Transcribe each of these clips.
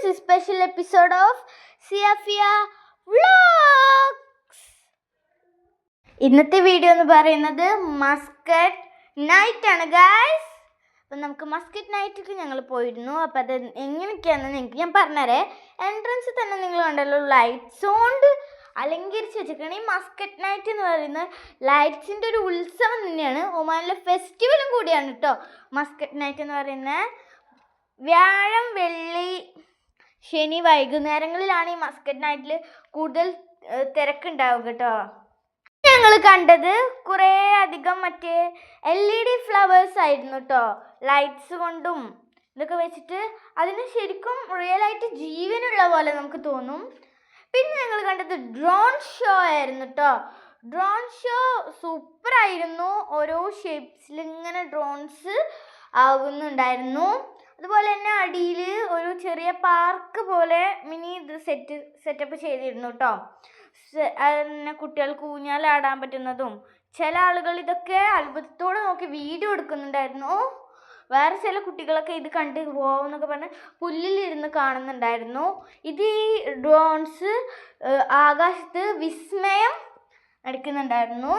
a special episode of Siafia Vlogs. ഇന്നത്തെ video എന്ന് പറയുന്നത് മസ്കറ്റ് നൈറ്റ് ആണ് ഗൈസ്. അപ്പം നമുക്ക് മസ്കറ്റ് നൈറ്റിക്ക് ഞങ്ങൾ പോയിരുന്നു. അപ്പം അത് എങ്ങനെയൊക്കെയാണെന്ന് നിങ്ങൾക്ക് ഞാൻ പറഞ്ഞുതരേ. എൻട്രൻസ് തന്നെ നിങ്ങൾ കണ്ടല്ലോ, ലൈറ്റ്സ് കൊണ്ട് അലങ്കരിച്ച് വെച്ചിരിക്കുകയാണ്. ഈ മസ്കറ്റ് നൈറ്റ് എന്ന് പറയുന്നത് ലൈറ്റ്സിൻ്റെ ഒരു ഉത്സവം തന്നെയാണ്. ഒമാനിലെ ഫെസ്റ്റിവലും കൂടിയാണ് കേട്ടോ മസ്കറ്റ് നൈറ്റ് എന്ന് പറയുന്നത്. വ്യാഴം, വെള്ളി, ശനി വൈകുന്നേരങ്ങളിലാണ് ഈ മസ്കറ്റ് നൈറ്റിൽ കൂടുതൽ തിരക്കുണ്ടാവുക കേട്ടോ. ഞങ്ങൾ കണ്ടത് കുറേ അധികം മറ്റേ LED ഫ്ലവേഴ്സ് ആയിരുന്നു കേട്ടോ. ലൈറ്റ്സ് കൊണ്ടും ഇതൊക്കെ വെച്ചിട്ട് അതിന് ശരിക്കും റിയലായിട്ട് ജീവനുള്ള പോലെ നമുക്ക് തോന്നും. പിന്നെ ഞങ്ങൾ കണ്ടത് ഡ്രോൺ ഷോ ആയിരുന്നു കേട്ടോ. ഡ്രോൺ ഷോ സൂപ്പറായിരുന്നു. ഓരോ ഷേപ്സിൽ ഇങ്ങനെ ഡ്രോൺസ് ആകുന്നുണ്ടായിരുന്നു. അതുപോലെ തന്നെ അടിയിൽ ഒരു ചെറിയ പാർക്ക് പോലെ മിനി ഇത് സെറ്റപ്പ് ചെയ്തിരുന്നു കേട്ടോ. അതിനെ കുട്ടികൾക്ക് ഊഞ്ഞാലാടാൻ പറ്റുന്നതും. ചില ആളുകൾ ഇതൊക്കെ അത്ഭുതത്തോടെ നോക്കി വീഡിയോ എടുക്കുന്നുണ്ടായിരുന്നു. വേറെ ചില കുട്ടികളൊക്കെ ഇത് കണ്ട് പോകുന്നൊക്കെ പറഞ്ഞ് പുല്ലിലിരുന്ന് കാണുന്നുണ്ടായിരുന്നു. ഇത് ഈ ഡ്രോൺസ് ആകാശത്ത് വിസ്മയം അടിക്കുന്നുണ്ടായിരുന്നു.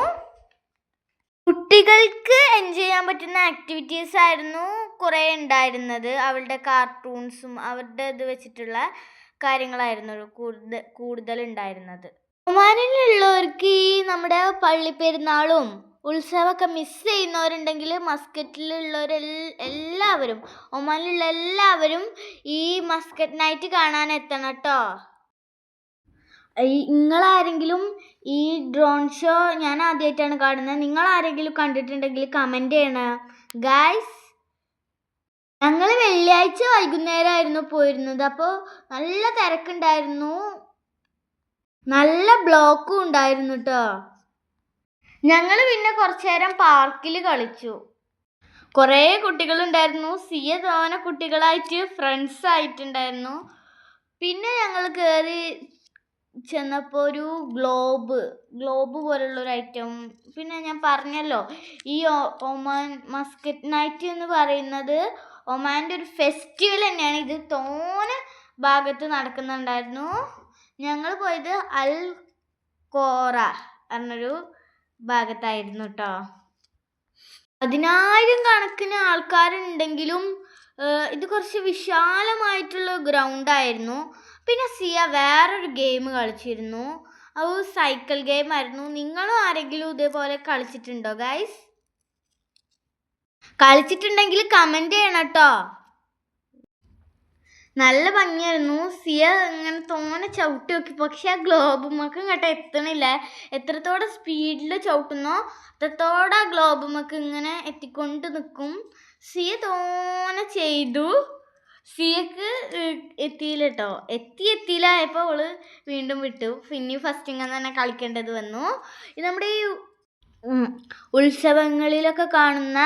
കുട്ടികൾക്ക് എൻജോയ് ചെയ്യാൻ പറ്റുന്ന ആക്ടിവിറ്റീസ് ആയിരുന്നു കുറേ ഉണ്ടായിരുന്നത്. അവരുടെ കാർട്ടൂൺസും അവരുടെ ഇത് വെച്ചിട്ടുള്ള കാര്യങ്ങളായിരുന്നു കൂടുതൽ ഉണ്ടായിരുന്നത്. ഒമാനിലുള്ളവർക്ക് ഈ നമ്മുടെ പള്ളിപ്പെരുന്നാളും ഉത്സവമൊക്കെ മിസ് ചെയ്യുന്നവരുണ്ടെങ്കിൽ മസ്കറ്റിലുള്ളവരെല്ലാവരും, ഒമാനിലുള്ള എല്ലാവരും ഈ മസ്കറ്റ് നൈറ്റ് കാണാൻ എത്തണം കേട്ടോ. നിങ്ങളാരെങ്കിലും ഈ ഡ്രോൺ ഷോ ഞാൻ ആദ്യമായിട്ടാണ് കാണുന്നത്. നിങ്ങളാരെങ്കിലും കണ്ടിട്ടുണ്ടെങ്കിൽ കമൻറ്റ് ചെയ്യണം ഗായ്സ്. ഞങ്ങൾ വെള്ളിയാഴ്ച വൈകുന്നേരമായിരുന്നു പോയിരുന്നത്. അപ്പോൾ നല്ല തിരക്കുണ്ടായിരുന്നു, നല്ല ബ്ലോക്കും ഉണ്ടായിരുന്നു കേട്ടോ. ഞങ്ങൾ പിന്നെ കുറച്ചു നേരം പാർക്കിൽ കളിച്ചു. കുറേ കുട്ടികളുണ്ടായിരുന്നു. തോനെ കുട്ടികളായിട്ട് ഫ്രണ്ട്സ് ആയിട്ടുണ്ടായിരുന്നു. പിന്നെ ഞങ്ങൾ കയറി ചെന്നപ്പോൾ ഒരു ഗ്ലോബ് പോലുള്ളൊരു ഐറ്റം. പിന്നെ ഞാൻ പറഞ്ഞല്ലോ, ഈ ഒമാൻ മസ്കറ്റ് നൈറ്റ് എന്ന് പറയുന്നത് ഒമാൻ്റെ ഒരു ഫെസ്റ്റിവൽ തന്നെയാണ്. ഇത് തോനെ ഭാഗത്ത് നടക്കുന്നുണ്ടായിരുന്നു. ഞങ്ങൾ പോയത് അൽ കോറ എന്നൊരു ഭാഗത്തായിരുന്നു കേട്ടോ. 10,000 കണക്കിന് ആൾക്കാരുണ്ടെങ്കിലും ഇത് കുറച്ച് വിശാലമായിട്ടുള്ള ഗ്രൗണ്ടായിരുന്നു. പിന്നെ വേറൊരു ഗെയിം കളിച്ചിരുന്നു. അത് സൈക്കിൾ ഗെയിം ആയിരുന്നു. നിങ്ങളും ആരെങ്കിലും ഇതേപോലെ കളിച്ചിട്ടുണ്ടോ ഗൈസ്? കളിച്ചിട്ടുണ്ടെങ്കിൽ കമൻറ്റ് ചെയ്യണം കേട്ടോ. നല്ല ഭംഗിയായിരുന്നു. ഇങ്ങനെ തോനെ ചവിട്ടി നോക്കി, പക്ഷെ ആ ഗ്ലോബുമൊക്കെ ഇങ്ങോട്ട് എത്തണില്ല. എത്രത്തോടെ സ്പീഡിൽ ചവിട്ടുന്നോ അത്രത്തോടെ ആ ഗ്ലോബുമൊക്കെ ഇങ്ങനെ എത്തിക്കൊണ്ട് നിൽക്കും. തോനെ ചെയ്തു. സിയക്ക് എത്തിയില്ല കേട്ടോ. എത്തിയില്ല ആയപ്പോൾ അവള് വീണ്ടും വിട്ടു. പിന്നെ ഫസ്റ്റ് ഇങ്ങനെ തന്നെ കളിക്കേണ്ടത് വന്നു. ഇത് നമ്മുടെ ഈ ഉത്സവങ്ങളിലൊക്കെ കാണുന്ന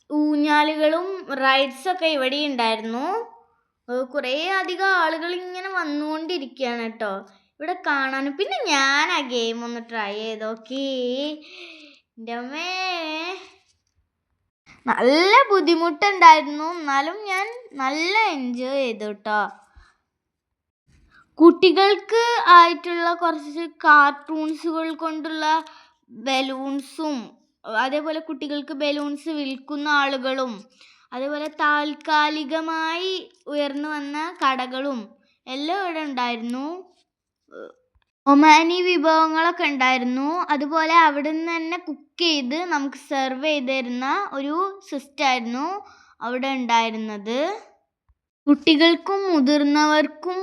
ഊഞ്ഞാലുകളും റൈഡ്സൊക്കെ ഇവിടെ ഉണ്ടായിരുന്നു. കുറേ അധികം ആളുകൾ ഇങ്ങനെ വന്നുകൊണ്ടിരിക്കുകയാണ് കേട്ടോ ഇവിടെ കാണാനും. പിന്നെ ഞാൻ ആ ഗെയിം ഒന്ന് ട്രൈ ചെയ്ത് നോക്കി. എൻ്റെ അമ്മേ, നല്ല ബുദ്ധിമുട്ടുണ്ടായിരുന്നു. എന്നാലും ഞാൻ നല്ല എൻജോയ് ചെയ്തു കേട്ടോ. കുട്ടികൾക്ക് ആയിട്ടുള്ള കുറച്ച് കാർട്ടൂൺസുകൾ കൊണ്ടുള്ള ബലൂൺസും, അതേപോലെ കുട്ടികൾക്ക് ബലൂൺസ് വിൽക്കുന്ന ആളുകളും, അതേപോലെ താൽക്കാലികമായി ഉയർന്നു വന്ന കടകളും എല്ലാം ഇവിടെ ഉണ്ടായിരുന്നു. ഒമാനി വിഭവങ്ങളൊക്കെ ഉണ്ടായിരുന്നു. അതുപോലെ അവിടെ നിന്ന് തന്നെ കുക്ക് ചെയ്ത് നമുക്ക് സെർവ് ചെയ്ത് തരുന്ന ഒരു സിസ്റ്റമായിരുന്നു അവിടെ ഉണ്ടായിരുന്നത്. കുട്ടികൾക്കും മുതിർന്നവർക്കും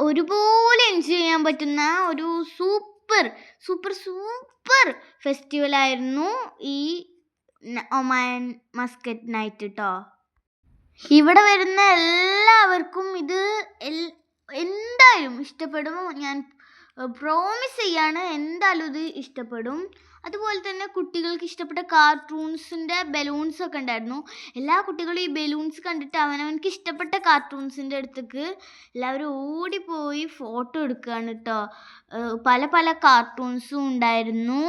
ഒരുപോലെ എൻജോയ് ചെയ്യാൻ പറ്റുന്ന ഒരു സൂപ്പർ ഫെസ്റ്റിവലായിരുന്നു ഈ ഒമാൻ മസ്കറ്റ് നൈറ്റ് കേട്ടോ. ഇവിടെ വരുന്ന എല്ലാവർക്കും ഇത് എന്തായാലും ഇഷ്ടപ്പെടും. ഞാൻ പ്രോമിസ് ചെയ്യാണ്, എന്തായാലും ഇത് ഇഷ്ടപ്പെടും. അതുപോലെ തന്നെ കുട്ടികൾക്ക് ഇഷ്ടപ്പെട്ട കാർട്ടൂൺസിൻ്റെ ബലൂൺസൊക്കെ ഉണ്ടായിരുന്നു. എല്ലാ കുട്ടികളും ഈ ബലൂൺസ് കണ്ടിട്ട് അവനവനക്ക് ഇഷ്ടപ്പെട്ട കാർട്ടൂൺസിൻ്റെ അടുത്തേക്ക് എല്ലാവരും ഓടിപ്പോയി ഫോട്ടോ എടുക്കുകയാണ് കേട്ടോ. പല കാർട്ടൂൺസും ഉണ്ടായിരുന്നു.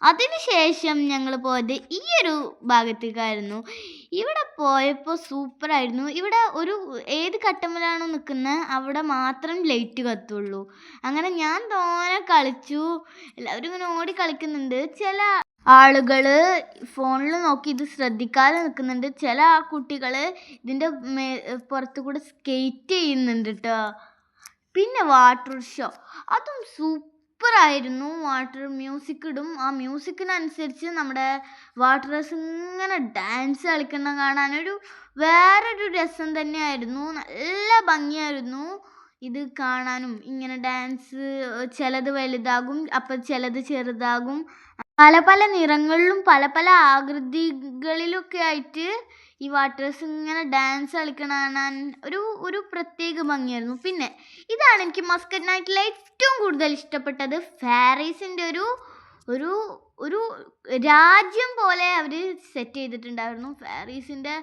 അതിനുശേഷം ഞങ്ങൾ പോയത് ഈ ഒരു ഭാഗത്തേക്കായിരുന്നു. ഇവിടെ പോയപ്പോൾ സൂപ്പറായിരുന്നു. ഇവിടെ ഒരു ഏത് കട്ടമ്മലാണോ നിൽക്കുന്നത് അവിടെ മാത്രം ലൈറ്റ് കത്തുള്ളൂ. അങ്ങനെ ഞാൻ തോനെ കളിച്ചു. എല്ലാവരും ഇങ്ങനെ ഓടി കളിക്കുന്നുണ്ട്. ചില ആളുകൾ ഫോണിൽ നോക്കി ഇത് ശ്രദ്ധിക്കാതെ നിൽക്കുന്നുണ്ട്. ചില കുട്ടികൾ ഇതിൻ്റെ പുറത്തു കൂടെ സ്കേറ്റ് ചെയ്യുന്നുണ്ട് കേട്ടോ. പിന്നെ വാട്ടർ ഷോ അതും സൂപ്പറായിരുന്നു. വാട്ടർ മ്യൂസിക് ഇടും. ആ മ്യൂസിക്കിനനുസരിച്ച് നമ്മുടെ വാട്ടറേഴ്സ് ഇങ്ങനെ ഡാൻസ് കളിക്കുന്ന കാണാനൊരു വേറൊരു രസം തന്നെയായിരുന്നു. നല്ല ഭംഗിയായിരുന്നു ഇത് കാണാനും. ഇങ്ങനെ ഡാൻസ് ചിലത് വലുതാകും, അപ്പം ചിലത് ചെറുതാകും. പല പല നിറങ്ങളിലും പല പല ആകൃതികളിലൊക്കെ ആയിട്ട് ഈ വാട്ടേഴ്സ് ഇങ്ങനെ ഡാൻസ് കളിക്കണ കാണാൻ ഒരു പ്രത്യേക ഭംഗിയായിരുന്നു. പിന്നെ ഇതാണ് എനിക്ക് മസ്കറ്റ് നൈറ്റിൽ ഏറ്റവും കൂടുതൽ ഇഷ്ടപ്പെട്ടത്. ഫാരീസിൻ്റെ ഒരു ഒരു രാജ്യം പോലെ അവർ സെറ്റ് ചെയ്തിട്ടുണ്ടായിരുന്നു. ഫാരീസിൻ്റെ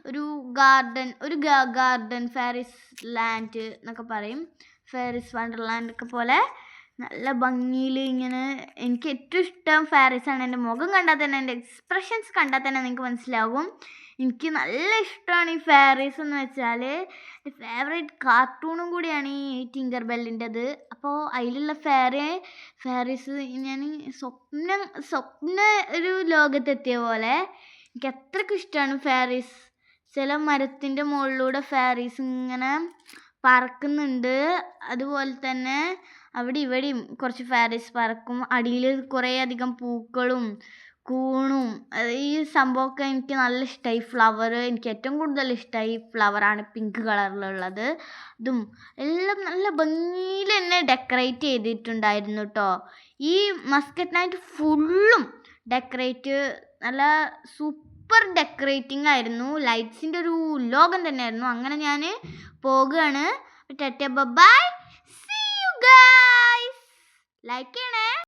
ഒരു ഗാർഡൻ ഫാരീസ് ലാൻഡ് എന്നൊക്കെ പറയും. ഫാരീസ് വണ്ടർലാൻഡ് ഒക്കെ പോലെ നല്ല ഭംഗിയിൽ ഇങ്ങനെ. എനിക്ക് ഏറ്റവും ഇഷ്ടം ഫാരീസാണ്. എൻ്റെ മുഖം കണ്ടാൽ തന്നെ, എൻ്റെ എക്സ്പ്രഷൻസ് കണ്ടാൽ തന്നെ നിങ്ങൾക്ക് മനസ്സിലാകും. എനിക്ക് നല്ല ഇഷ്ടമാണ് ഈ ഫാരീസ് എന്ന് വെച്ചാൽ. ഫേവറേറ്റ് കാർട്ടൂണും കൂടിയാണ് ഈ ടിങ്കർ ബെല്ലിൻ്റെത്. അപ്പോൾ അതിലുള്ള ഫാരീസ് ഞാൻ സ്വപ്ന ഒരു ലോകത്തെത്തിയ പോലെ. എനിക്ക് അത്രയ്ക്ക് ഇഷ്ടമാണ് ഫാരീസ്. ചില മരത്തിൻ്റെ മുകളിലൂടെ ഫാരീസ് ഇങ്ങനെ പറക്കുന്നുണ്ട്. അതുപോലെ തന്നെ അവിടെ ഇവിടെയും കുറച്ച് ഫാരീസ് പറക്കും. അടിയിൽ കുറേ അധികം പൂക്കളും കൂണും ഈ സംഭവമൊക്കെ എനിക്ക് നല്ല ഇഷ്ടമായി. ഫ്ലവർ എനിക്ക് ഏറ്റവും കൂടുതൽ ഇഷ്ടമായി ഫ്ലവറാണ്, പിങ്ക് കളറിലുള്ളത്. ഇതും എല്ലാം നല്ല ഭംഗിയിൽ തന്നെ ഡെക്കറേറ്റ് ചെയ്തിട്ടുണ്ടായിരുന്നു കേട്ടോ. ഈ മസ്കറ്റ് നൈറ്റ് ഫുള്ളും നല്ല സൂപ്പർ ഡെക്കറേറ്റിംഗ് ആയിരുന്നു. ലൈറ്റ്സിൻ്റെ ഒരു ലോകം തന്നെയായിരുന്നു. അങ്ങനെ ഞാൻ പോകുകയാണ്. Bye. See you guys. Like ചെയ്യണേ.